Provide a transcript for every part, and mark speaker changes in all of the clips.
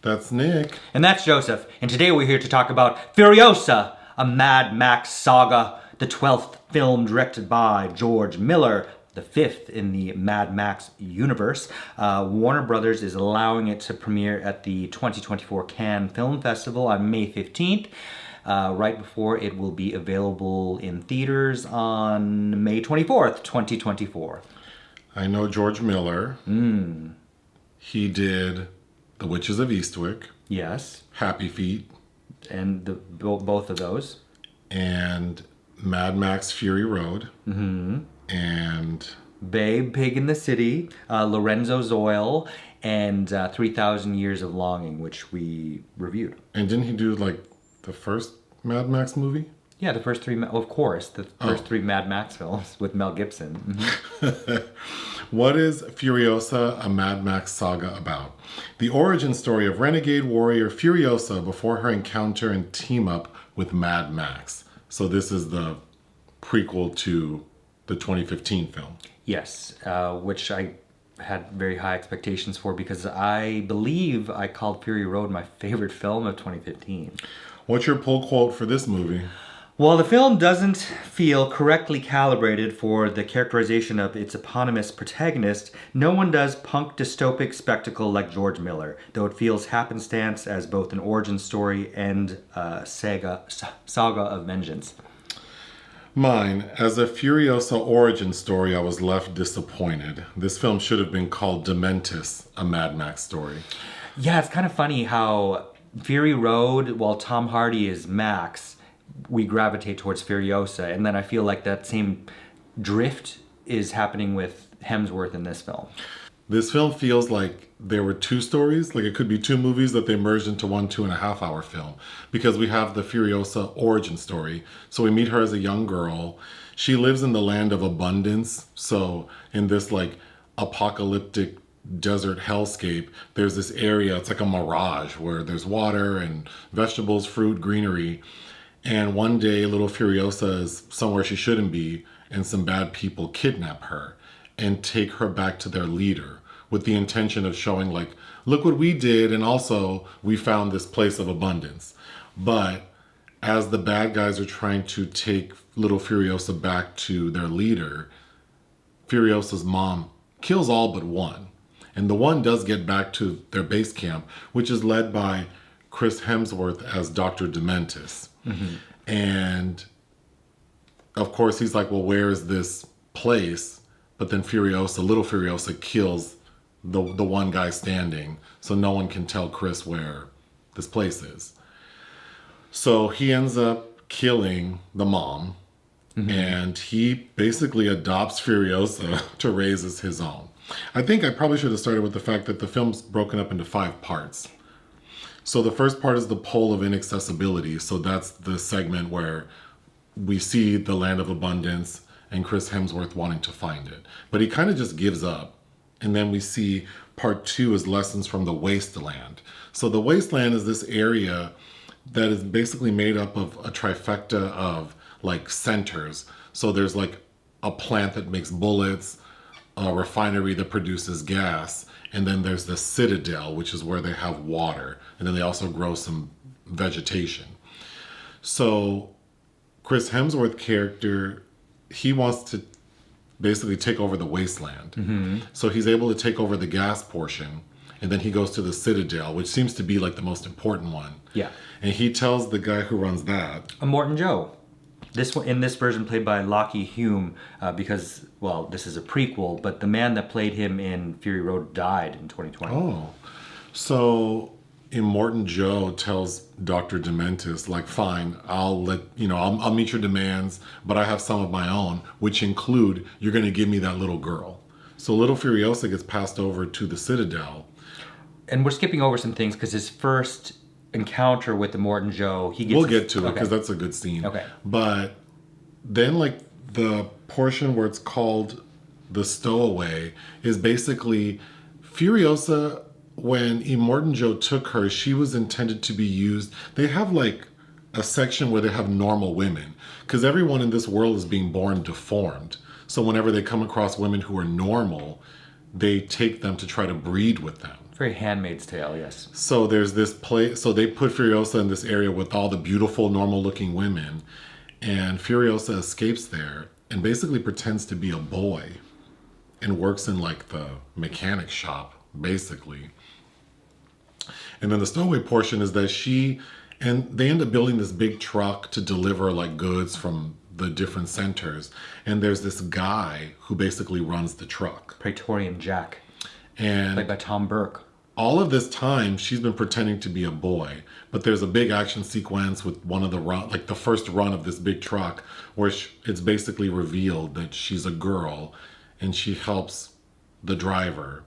Speaker 1: That's Nick.
Speaker 2: And that's Joseph. And today we're here to talk about Furiosa, a Mad Max Saga, the 12th film directed by George Miller, the 5th in the Mad Max universe. Warner Brothers is allowing it to premiere at the 2024 Cannes Film Festival on May 15th, right before it will be available in theaters on May 24th, 2024.
Speaker 1: I know George Miller. He did The Witches of Eastwick.
Speaker 2: Yes.
Speaker 1: Happy Feet.
Speaker 2: And both of those.
Speaker 1: And Mad Max Fury Road. And
Speaker 2: Babe, Pig in the City, Lorenzo's Oil, and 3,000 Years of Longing, which we reviewed.
Speaker 1: And didn't he do like the first Mad Max movie?
Speaker 2: Yeah, the first three, of course, the first three Mad Max films with Mel Gibson.
Speaker 1: What is Furiosa, a Mad Max Saga about? The origin story of renegade warrior Furiosa before her encounter and team up with Mad Max. So this is the prequel to the 2015 film.
Speaker 2: Yes, which I had very high expectations for because I believe I called Fury Road my favorite film of 2015.
Speaker 1: What's your pull quote for this movie?
Speaker 2: Well, the film doesn't feel correctly calibrated for the characterization of its eponymous protagonist. No one does punk dystopic spectacle like George Miller, though it feels happenstance as both an origin story and a saga of vengeance.
Speaker 1: Mine, as a Furiosa origin story, I was left disappointed. This film should have been called Dementus, a Mad Max story.
Speaker 2: Yeah, it's kind of funny how Fury Road, while Tom Hardy is Max, we gravitate towards Furiosa, and then I feel like that same drift is happening with Hemsworth in this film.
Speaker 1: This film feels like there were two stories, like it could be two movies that they merged into one 2.5 hour film, because we have the Furiosa origin story. So we meet her as a young girl. She lives in the land of abundance. So in this like apocalyptic desert hellscape, there's this area, it's like a mirage where there's water and vegetables, fruit, greenery. And one day, little Furiosa is somewhere she shouldn't be, and some bad people kidnap her and take her back to their leader with the intention of showing, like, look what we did, and also we found this place of abundance. But as the bad guys are trying to take little Furiosa back to their leader, Furiosa's mom kills all but one. And the one does get back to their base camp, which is led by Chris Hemsworth as Dr. Dementus. And of course he's like, well, where is this place? But then little Furiosa kills the one guy standing, so no one can tell Chris where this place is. So he ends up killing the mom, and he basically adopts Furiosa to raise as his own. I think I probably should have started with the fact that the film's broken up into 5 parts. So the first part is the pole of inaccessibility. So that's the segment where we see the land of abundance and Chris Hemsworth wanting to find it. But he kind of just gives up. And then we see part 2 is lessons from the wasteland. So the wasteland is this area that is basically made up of a trifecta of like centers. So there's like a plant that makes bullets, a refinery that produces gas, and then there's the Citadel, which is where they have water. And then they also grow some vegetation. So Chris Hemsworth character, he wants to basically take over the wasteland. So he's able to take over the gas portion. And then he goes to the Citadel, which seems to be like the most important one.
Speaker 2: Yeah.
Speaker 1: And he tells the guy who runs that.
Speaker 2: Immortan Joe. This one, in this version, played by Lachy Hulme, because, well, this is a prequel, but the man that played him in Fury Road died in 2020.
Speaker 1: Oh. So Immortan Joe tells Dr. Dementus, like, fine, I'll meet your demands, but I have some of my own, which include, you're going to give me that little girl. So little Furiosa gets passed over to the Citadel.
Speaker 2: And we're skipping over some things because his first encounter with Immortan Joe,
Speaker 1: we'll get to it because that's a good scene.
Speaker 2: Okay.
Speaker 1: But then like the portion where it's called the stowaway is basically Furiosa. When Immortan Joe took her, she was intended to be used. They have like a section where they have normal women because everyone in this world is being born deformed. So whenever they come across women who are normal, they take them to try to breed with them.
Speaker 2: Very Handmaid's Tale, yes.
Speaker 1: So there's this place. So they put Furiosa in this area with all the beautiful, normal-looking women, and Furiosa escapes there and basically pretends to be a boy, and works in like the mechanic shop, basically. And then the stowaway portion is that they end up building this big truck to deliver like goods from the different centers. And there's this guy who basically runs the truck.
Speaker 2: Praetorian Jack,
Speaker 1: And
Speaker 2: played by Tom Burke.
Speaker 1: all of this time, she's been pretending to be a boy. But there's a big action sequence with one of the first run of this big truck, where it's basically revealed that she's a girl, and she helps the driver.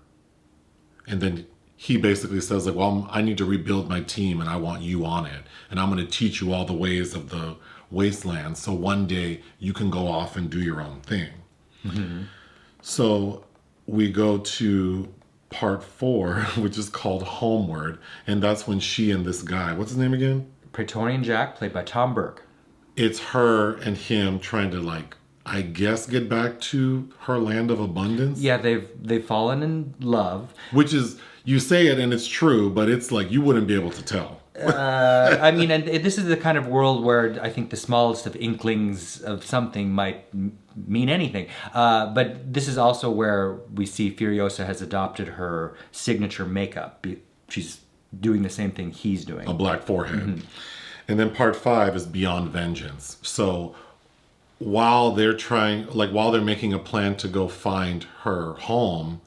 Speaker 1: And then he basically says, like, well, I need to rebuild my team, and I want you on it. And I'm going to teach you all the ways of the wasteland, so one day you can go off and do your own thing. Mm-hmm. So we go to part 4, which is called Homeward, and that's when she and this guy, what's his name again?
Speaker 2: Praetorian Jack, played by Tom Burke.
Speaker 1: It's her and him trying to, like, I guess get back to her land of abundance.
Speaker 2: Yeah, they've fallen in love.
Speaker 1: Which is, you say it and it's true, but it's like you wouldn't be able to tell.
Speaker 2: I mean, and this is the kind of world where I think the smallest of inklings of something might mean anything. But this is also where we see Furiosa has adopted her signature makeup. She's doing the same thing he's doing.
Speaker 1: A black forehead. Mm-hmm. And then part 5 is Beyond Vengeance. So while they're making a plan to go find her home,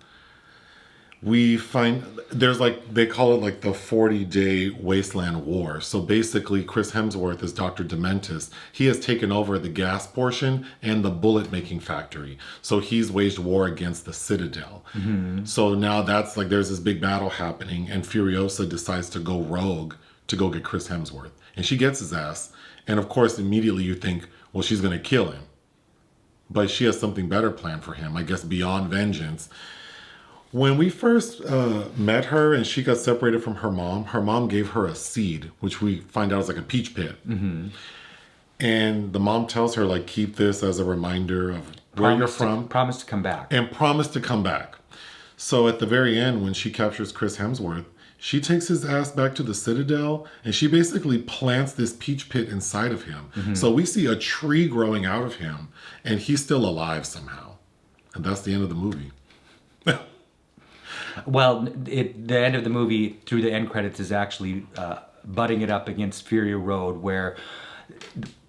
Speaker 1: we find there's they call it like the 40-day wasteland war. So basically Chris Hemsworth is Dr. Dementus. He has taken over the gas portion and the bullet making factory. So he's waged war against the Citadel. Mm-hmm. So now that's there's this big battle happening, and Furiosa decides to go rogue to go get Chris Hemsworth. And she gets his ass. And of course, immediately you think, well, she's going to kill him. But she has something better planned for him, I guess, beyond vengeance. When we first met her and she got separated from her mom gave her a seed, which we find out is like a peach pit. Mm-hmm. And the mom tells her, keep this as a reminder of where you're from.
Speaker 2: Promise to come back.
Speaker 1: And promise to come back. So at the very end, when she captures Chris Hemsworth, she takes his ass back to the Citadel, and she basically plants this peach pit inside of him. Mm-hmm. So we see a tree growing out of him, and he's still alive somehow. And that's the end of the movie.
Speaker 2: Well, the end of the movie, through the end credits, is actually butting it up against Fury Road, where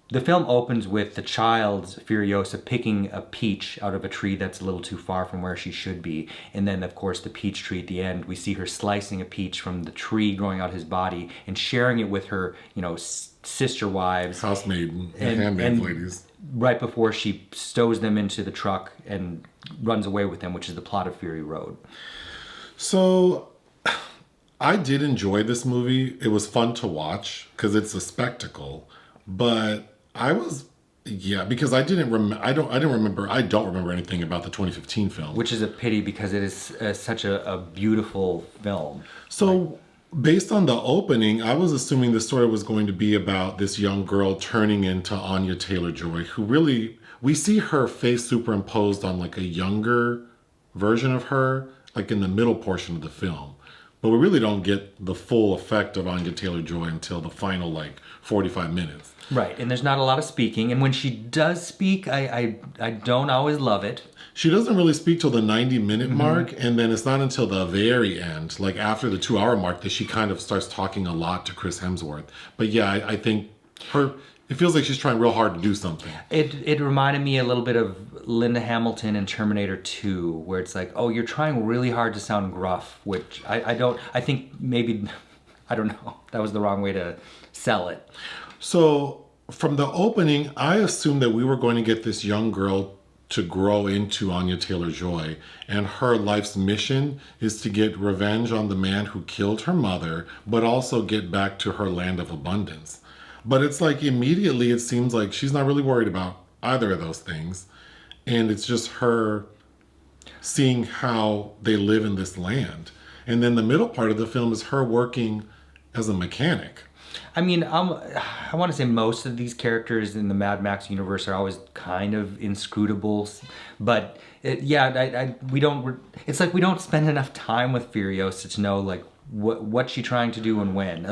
Speaker 2: the film opens with the child's Furiosa picking a peach out of a tree that's a little too far from where she should be. And then, of course, the peach tree at the end, we see her slicing a peach from the tree growing out his body and sharing it with her, sister wives.
Speaker 1: Housemaid and handmaid ladies.
Speaker 2: Right before she stows them into the truck and runs away with them, which is the plot of Fury Road.
Speaker 1: So, I did enjoy this movie. It was fun to watch because it's a spectacle. But because I don't remember anything about the 2015 film.
Speaker 2: Which is a pity because it is such a beautiful film.
Speaker 1: So, based on the opening, I was assuming the story was going to be about this young girl turning into Anya Taylor-Joy, who really, we see her face superimposed on a younger version of her, in the middle portion of the film. But we really don't get the full effect of Anya Taylor-Joy until the final 45 minutes.
Speaker 2: Right, and there's not a lot of speaking. And when she does speak, I don't always love it.
Speaker 1: She doesn't really speak till the 90-minute mark, and then it's not until the very end, after the 2-hour mark, that she kind of starts talking a lot to Chris Hemsworth. But yeah, I think it feels like she's trying real hard to do something.
Speaker 2: It reminded me a little bit of Linda Hamilton in Terminator 2, where it's you're trying really hard to sound gruff, which I think maybe, I don't know, that was the wrong way to sell it.
Speaker 1: So from the opening, I assumed that we were going to get this young girl to grow into Anya Taylor-Joy, and her life's mission is to get revenge on the man who killed her mother, but also get back to her land of abundance. But it's immediately it seems like she's not really worried about either of those things. And it's just her seeing how they live in this land. And then the middle part of the film is her working as a mechanic.
Speaker 2: I mean, I want to say most of these characters in the Mad Max universe are always kind of inscrutable, but we don't. It's like we don't spend enough time with Furiosa to know like what's she trying to do and when.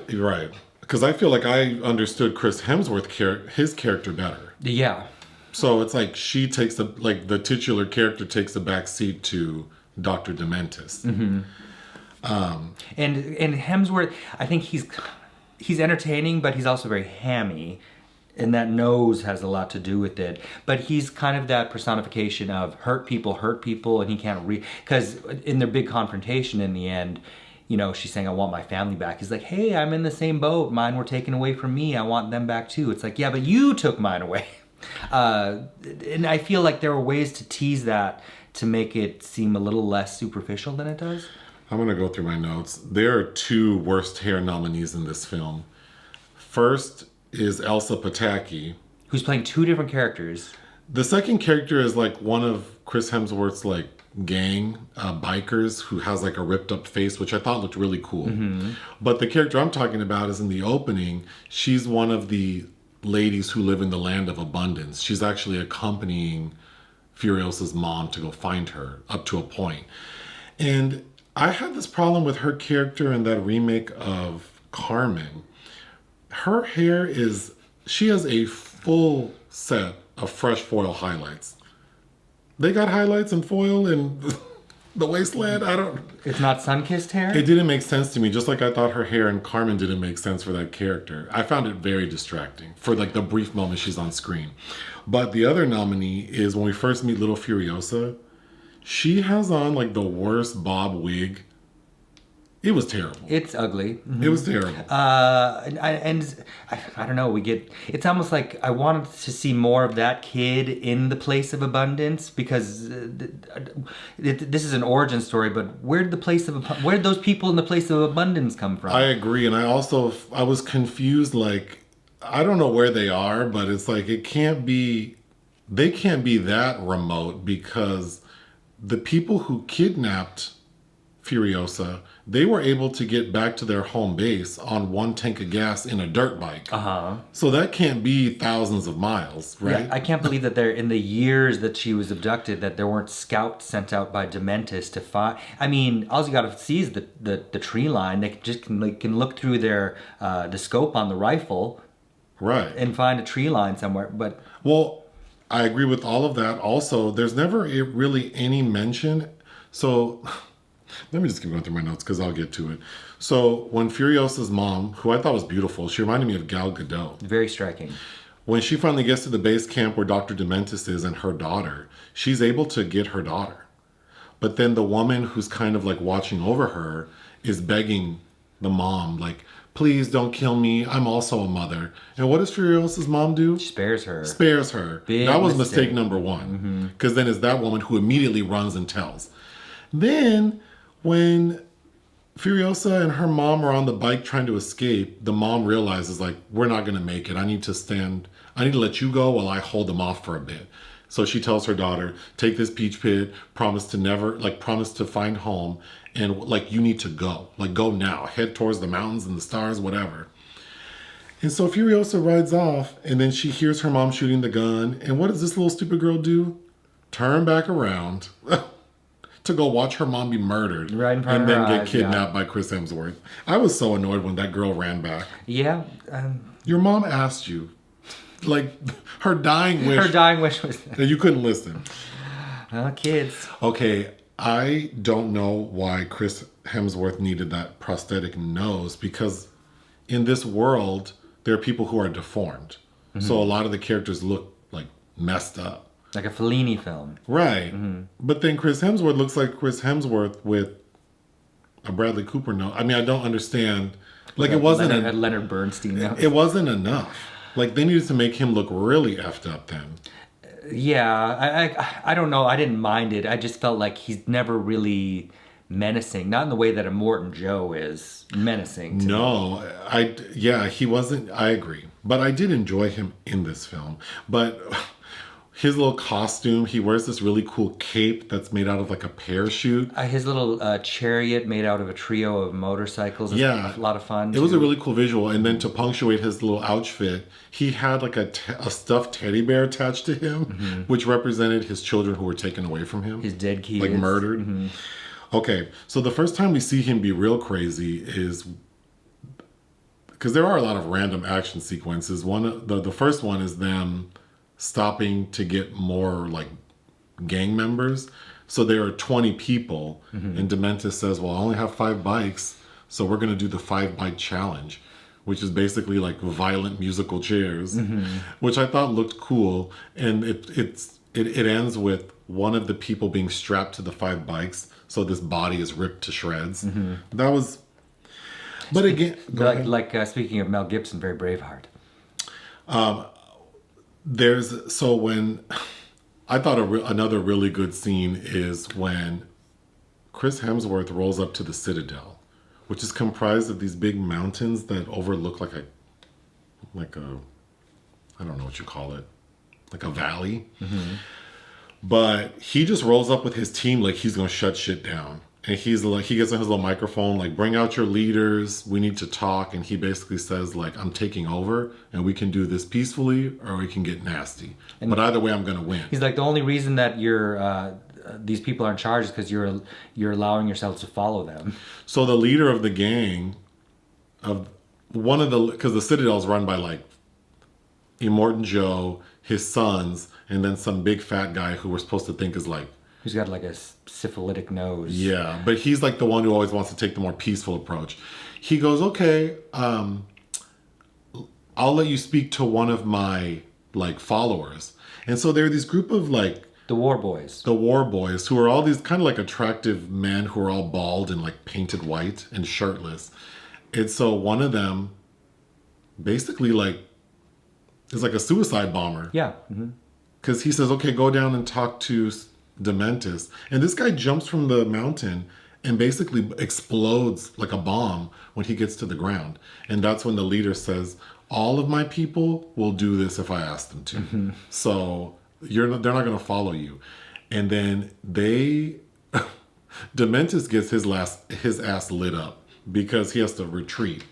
Speaker 1: You're right, because I feel like I understood Chris Hemsworth his character better.
Speaker 2: Yeah.
Speaker 1: So it's like she takes the titular character takes the back seat to Dr. Dementus.
Speaker 2: Mm-hmm. And Hemsworth, I think he's entertaining, but he's also very hammy, and that nose has a lot to do with it. But he's kind of that personification of hurt people, and he can't because in their big confrontation in the end, you know, she's saying, I want my family back. He's like, hey, I'm in the same boat. Mine were taken away from me. I want them back too. It's like, yeah, but you took mine away. And I feel like there are ways to tease that to make it seem a little less superficial than it does.
Speaker 1: I'm going to go through my notes. There are 2 worst hair nominees in this film. First is Elsa Pataki,
Speaker 2: who's playing 2 different characters.
Speaker 1: The second character is like one of Chris Hemsworth's like gang bikers who has like a ripped up face, which I thought looked really cool. Mm-hmm. But the character I'm talking about is in the opening. She's one of the ladies who live in the land of abundance. She's actually accompanying Furiosa's mom to go find her up to a point. And I had this problem with her character in that remake of Carmen. Her hair she has a full set of fresh foil highlights. They got highlights and foil in the wasteland.
Speaker 2: It's not sun-kissed hair?
Speaker 1: It didn't make sense to me, just like I thought her hair in Carmen didn't make sense for that character. I found it very distracting for like the brief moment she's on screen. But the other nominee is when we first meet Little Furiosa. She has on like the worst bob wig. It was terrible.
Speaker 2: It's ugly. Mm-hmm.
Speaker 1: It was terrible.
Speaker 2: I don't know. It's almost like I wanted to see more of that kid in the place of abundance because this is an origin story. But where did those people in the place of abundance come from?
Speaker 1: I agree, and I was confused. Like I don't know where they are, but it's like they can't be that remote because the people who kidnapped Furiosa, they were able to get back to their home base on 1 tank of gas in a dirt bike. Uh-huh. So that can't be thousands of miles, right?
Speaker 2: Yeah, I can't believe that there, in the years that she was abducted, that there weren't scouts sent out by Dementus to find. I mean, all you got to see is the tree line. They can look through the scope on the rifle,
Speaker 1: right,
Speaker 2: and find a tree line somewhere. But
Speaker 1: I agree with all of that. Also, there's never really any mention. So let me just keep going through my notes because I'll get to it. So when Furiosa's mom, who I thought was beautiful, she reminded me of Gal Gadot.
Speaker 2: Very striking.
Speaker 1: When she finally gets to the base camp where Dr. Dementus is and her daughter, she's able to get her daughter. But then the woman who's kind of like watching over her is begging the mom, like, please don't kill me. I'm also a mother. And what does Furiosa's mom do?
Speaker 2: She spares her.
Speaker 1: That was mistake number 1. Because then it's that woman who immediately runs and tells. Then when Furiosa and her mom are on the bike trying to escape, the mom realizes like, we're not going to make it. I need to let you go while I hold them off for a bit. So she tells her daughter, take this peach pit, promise to find home, and like, you need to go. Like, go now. Head towards the mountains and the stars, whatever. And so Furiosa rides off, and then she hears her mom shooting the gun. And what does this little stupid girl do? Turn back around to go watch her mom be murdered.
Speaker 2: Right in front
Speaker 1: of her eyes, and then get kidnapped by Chris Hemsworth. I was so annoyed when that girl ran back.
Speaker 2: Yeah.
Speaker 1: Your mom asked you. Like, her dying wish.
Speaker 2: Her dying wish was that.
Speaker 1: You couldn't listen.
Speaker 2: Kids.
Speaker 1: Okay, I don't know why Chris Hemsworth needed that prosthetic nose, because in this world, there are people who are deformed. Mm-hmm. So a lot of the characters look like messed up.
Speaker 2: Like a Fellini film.
Speaker 1: Right. Mm-hmm. But then Chris Hemsworth looks like Chris Hemsworth with a Bradley Cooper nose. I mean, I don't understand. Like, it wasn't...
Speaker 2: Leonard Bernstein nose.
Speaker 1: It wasn't enough. Like, they needed to make him look really effed up then.
Speaker 2: Yeah, I don't know. I didn't mind it. I just felt like he's never really menacing. Not in the way that Immortan Joe is menacing.
Speaker 1: He wasn't. I agree. But I did enjoy him in this film. But his little costume. He wears this really cool cape that's made out of like a parachute.
Speaker 2: His little chariot made out of a trio of motorcycles is a lot of fun.
Speaker 1: It was a really cool visual. And then to punctuate his little outfit, he had like a stuffed teddy bear attached to him, which represented his children who were taken away from him.
Speaker 2: His dead kids.
Speaker 1: Like murdered. Okay, so the first time we see him be real crazy is... because there are a lot of random action sequences. The first one is them stopping to get more like gang members. So there are 20 people, and Dementus says, well, I only have 5 bikes, so we're going to do the 5-bike challenge, which is basically like violent musical chairs, which I thought looked cool. And it ends with one of the people being strapped to the 5 bikes, so this body is ripped to shreds. That was... But again...
Speaker 2: speaking of Mel Gibson, very Braveheart.
Speaker 1: When I thought another really good scene is when Chris Hemsworth rolls up to the Citadel, which is comprised of these big mountains that overlook like a I don't know what you call it, like a valley. But he just rolls up with his team like he's gonna shut shit down. And he gets on his little microphone, like, bring out your leaders, we need to talk. And he basically says, like, I'm taking over, and we can do this peacefully, or we can get nasty. But either way, I'm going to win.
Speaker 2: He's like, the only reason that these people are in charge is because you're allowing yourselves to follow them.
Speaker 1: So the leader of the gang, because the Citadel is run by, like, Immortan Joe, his sons, and then some big fat guy who we're supposed to think is, like,
Speaker 2: who's got like a syphilitic nose.
Speaker 1: Yeah, but he's like the one who always wants to take the more peaceful approach. He goes, okay, I'll let you speak to one of my like followers. And so there are these group of like...
Speaker 2: The War Boys,
Speaker 1: who are all these kind of like attractive men who are all bald and like painted white and shirtless. And so one of them basically like is like a suicide bomber.
Speaker 2: Yeah.
Speaker 1: Because he says, okay, go down and talk to Dementus. And this guy jumps from the mountain and basically explodes like a bomb when he gets to the ground. And that's when the leader says, all of my people will do this if I ask them to. So they're not going to follow you. And then Dementus gets his ass lit up because he has to retreat.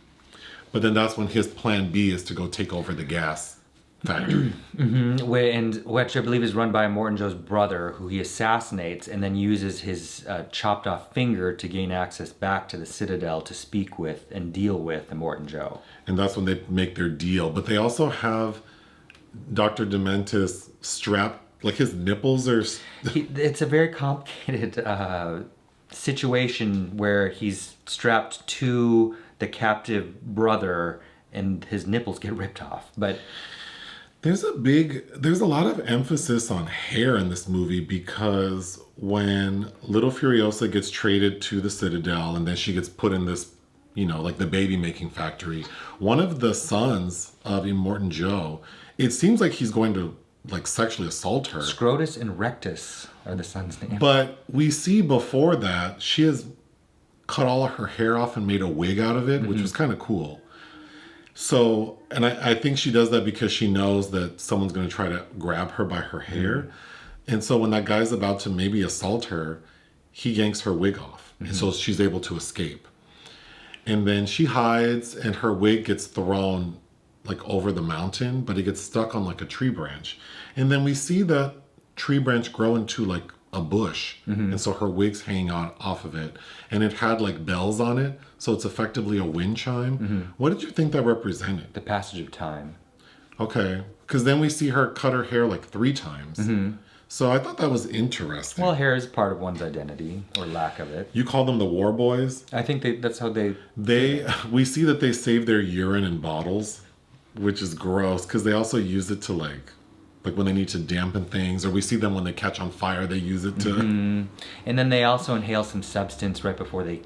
Speaker 1: But then that's when his plan B is to go take over the gas factory.
Speaker 2: And which I believe is run by Immortan Joe's brother, who he assassinates and then uses his chopped off finger to gain access back to the Citadel to speak with and deal with Immortan Joe.
Speaker 1: And that's when they make their deal. But they also have Dr. Dementus strapped, like his nipples are...
Speaker 2: It's a very complicated situation where he's strapped to the captive brother and his nipples get ripped off. But...
Speaker 1: There's a lot of emphasis on hair in this movie because when little Furiosa gets traded to the Citadel and then she gets put in this, like the baby making factory, one of the sons of Immortan Joe, it seems like he's going to like sexually assault her.
Speaker 2: Scrotus and Erectus are the sons' names.
Speaker 1: But we see before that she has cut all of her hair off and made a wig out of it, which was kind of cool. So, and I think she does that because she knows that someone's going to try to grab her by her hair. And so when that guy's about to maybe assault her, he yanks her wig off. And so she's able to escape. And then she hides and her wig gets thrown like over the mountain, but it gets stuck on like a tree branch. And then we see that tree branch grow into like a bush. And so her wig's hanging off of it. And it had like bells on it. So it's effectively a wind chime. What did you think that represented?
Speaker 2: The passage of time.
Speaker 1: Okay. Because then we see her cut her hair like 3 times. So I thought that was interesting.
Speaker 2: Well, hair is part of one's identity, or lack of it.
Speaker 1: You call them the War Boys?
Speaker 2: I think that's how they...
Speaker 1: We see that they save their urine in bottles, which is gross, because they also use it to like when they need to dampen things, or we see them when they catch on fire, they use it to...
Speaker 2: And then they also inhale some substance right before they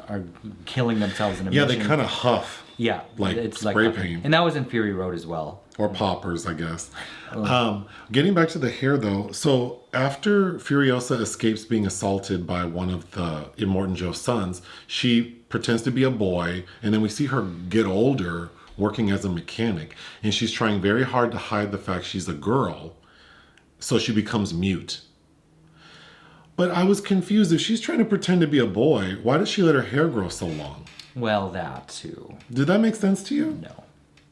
Speaker 2: are killing themselves in a mission.
Speaker 1: Yeah, they kind of huff.
Speaker 2: Yeah.
Speaker 1: Like
Speaker 2: it's
Speaker 1: spray paint.
Speaker 2: And that was in Fury Road as well.
Speaker 1: Or poppers, I guess. Getting back to the hair, though. So after Furiosa escapes being assaulted by one of the Immortan Joe's sons, she pretends to be a boy, and then we see her get older working as a mechanic. And she's trying very hard to hide the fact she's a girl so she becomes mute. But I was confused. If she's trying to pretend to be a boy, why does she let her hair grow so long?
Speaker 2: Well, that too.
Speaker 1: Did that make sense to you?
Speaker 2: No.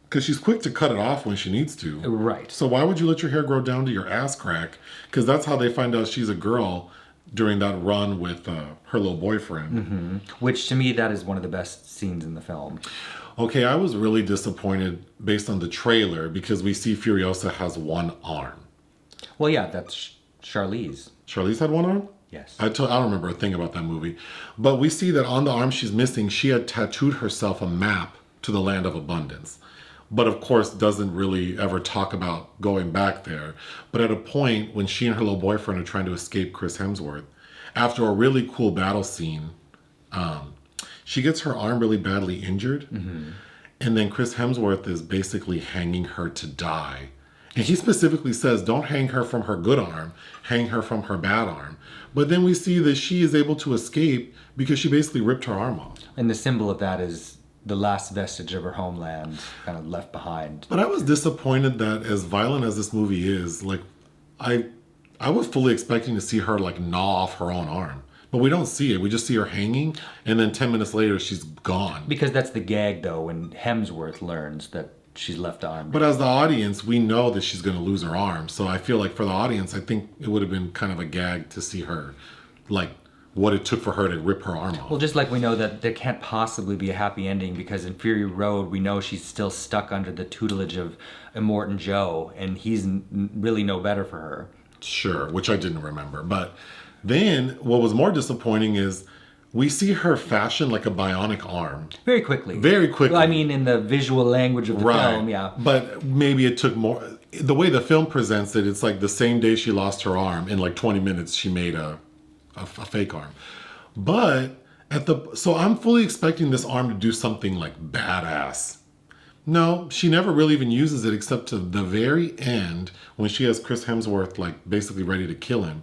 Speaker 1: Because she's quick to cut it off when she needs to.
Speaker 2: Right.
Speaker 1: So why would you let your hair grow down to your ass crack? Because that's how they find out she's a girl during that run with her little boyfriend.
Speaker 2: Mm-hmm. Which, to me, that is one of the best scenes in the film.
Speaker 1: Okay, I was really disappointed based on the trailer because we see Furiosa has one arm.
Speaker 2: Well, yeah, that's Charlize.
Speaker 1: Charlize had one arm?
Speaker 2: Yes.
Speaker 1: I don't remember a thing about that movie. But we see that on the arm she's missing, she had tattooed herself a map to the land of abundance. But of course, doesn't really ever talk about going back there. But at a point when she and her little boyfriend are trying to escape Chris Hemsworth, after a really cool battle scene, she gets her arm really badly injured. Mm-hmm. And then Chris Hemsworth is basically hanging her to die. And he specifically says, don't hang her from her good arm, hang her from her bad arm. But then we see that she is able to escape because she basically ripped her arm off.
Speaker 2: And the symbol of that is the last vestige of her homeland kind of left behind.
Speaker 1: But I was disappointed that as violent as this movie is, like, I was fully expecting to see her, like, gnaw off her own arm. But we don't see it. We just see her hanging, and then 10 minutes later, she's gone.
Speaker 2: Because that's the gag, though, when Hemsworth learns that she's left arm.
Speaker 1: But as the audience, we know that she's going to lose her arm. So I feel like for the audience, I think it would have been kind of a gag to see her, like, what it took for her to rip her arm off.
Speaker 2: Well, just like we know that there can't possibly be a happy ending because in Fury Road, we know she's still stuck under the tutelage of Immortan Joe, and he's really no better for her.
Speaker 1: Sure, which I didn't remember. But then what was more disappointing is we see her fashion like a bionic arm.
Speaker 2: Very quickly.
Speaker 1: Very quickly.
Speaker 2: Well, I mean, in the visual language of the film, yeah.
Speaker 1: But maybe it took more. The way the film presents it, it's like the same day she lost her arm, in like 20 minutes, she made a fake arm. But so I'm fully expecting this arm to do something like badass. No, she never really even uses it except to the very end when she has Chris Hemsworth like basically ready to kill him.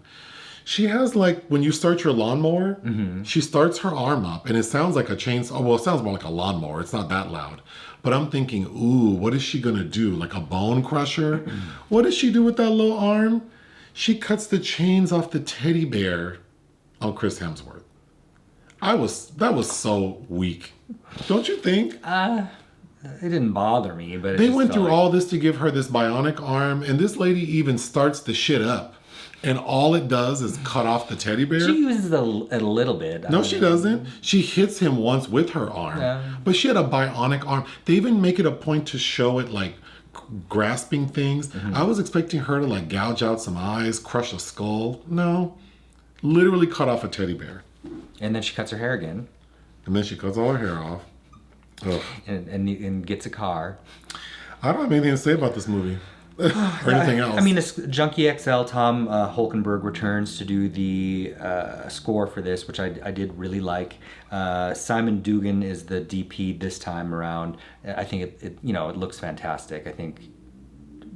Speaker 1: She has like, when you start your lawnmower, mm-hmm. she starts her arm up and it sounds like a chainsaw. Well, it sounds more like a lawnmower. It's not that loud. But I'm thinking, ooh, what is she going to do? Like a bone crusher? What does she do with that little arm? She cuts the chains off the teddy bear on Chris Hemsworth. That was so weak. Don't you think?
Speaker 2: It didn't bother me, but
Speaker 1: they went through all this to give her this bionic arm, and this lady even starts the shit up. And all it does is cut off the teddy bear.
Speaker 2: She uses it a little bit.
Speaker 1: No, she doesn't. She hits him once with her arm. But she had a bionic arm. They even make it a point to show it like grasping things. Mm-hmm. I was expecting her to like gouge out some eyes, crush a skull. No. Literally cut off a teddy bear.
Speaker 2: And then she cuts her hair again.
Speaker 1: And then she cuts all her hair off.
Speaker 2: And gets a car.
Speaker 1: I don't have anything to say about this movie. Or anything else.
Speaker 2: I mean, Junkie XL Tom Holkenberg returns to do the score for this, which I did really like. Simon Dugan is the DP this time around. I think it looks fantastic. I think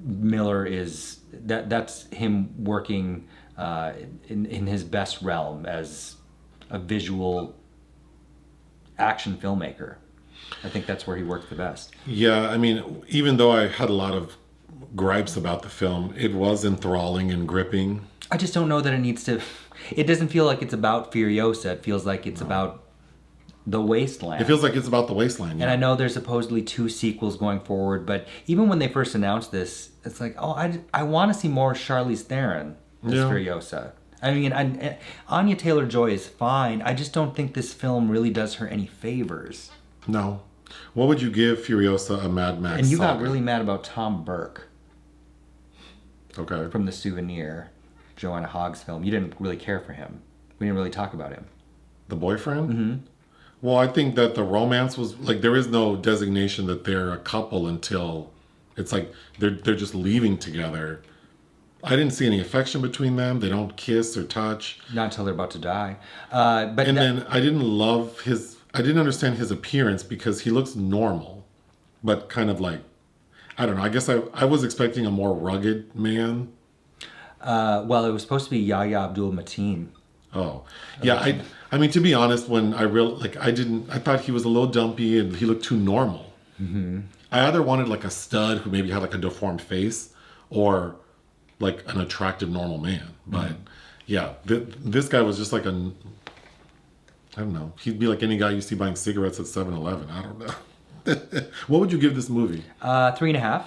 Speaker 2: Miller is that's him working in his best realm as a visual action filmmaker. I think that's where he works the best.
Speaker 1: Yeah, I mean, even though I had a lot of gripes about the film, it was enthralling and gripping.
Speaker 2: I just don't know that it needs to. It doesn't feel like it's about Furiosa. It feels like it's about the wasteland.
Speaker 1: It feels like it's about the wasteland. Yeah.
Speaker 2: And I know there's supposedly 2 sequels going forward, but even when they first announced this, it's like, oh, I want to see more Charlize Theron as Furiosa. I mean, Anya Taylor-Joy is fine. I just don't think this film really does her any favors.
Speaker 1: No. What would you give Furiosa a Mad Max
Speaker 2: And you
Speaker 1: Saga?
Speaker 2: got really mad about Tom Burke.
Speaker 1: Okay.
Speaker 2: From The Souvenir, Joanna Hogg's film. You didn't really care for him. We didn't really talk about him.
Speaker 1: The boyfriend?
Speaker 2: Mm-hmm.
Speaker 1: Well, I think that the romance was, like, there is no designation that they're a couple until it's like they're just leaving together. I didn't see any affection between them. They don't kiss or touch.
Speaker 2: Not until they're about to die.
Speaker 1: Then I didn't understand his appearance because he looks normal, but kind of like, I don't know. I guess I was expecting a more rugged man.
Speaker 2: Well, it was supposed to be Yahya Abdul-Mateen.
Speaker 1: Oh, yeah. I mean, to be honest, when I thought he was a little dumpy and he looked too normal. Mm-hmm. I either wanted like a stud who maybe had like a deformed face, or like an attractive normal man. But yeah, this guy was just like I don't know. He'd be like any guy you see buying cigarettes at 7-Eleven. I don't know. What would you give this movie?
Speaker 2: 3.5.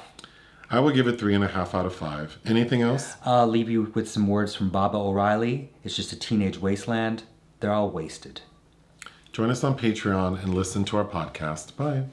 Speaker 1: I would give it 3.5 out of 5. Anything else?
Speaker 2: I'll leave you with some words from Baba O'Reilly. It's just a teenage wasteland. They're all wasted.
Speaker 1: Join us on Patreon and listen to our podcast. Bye.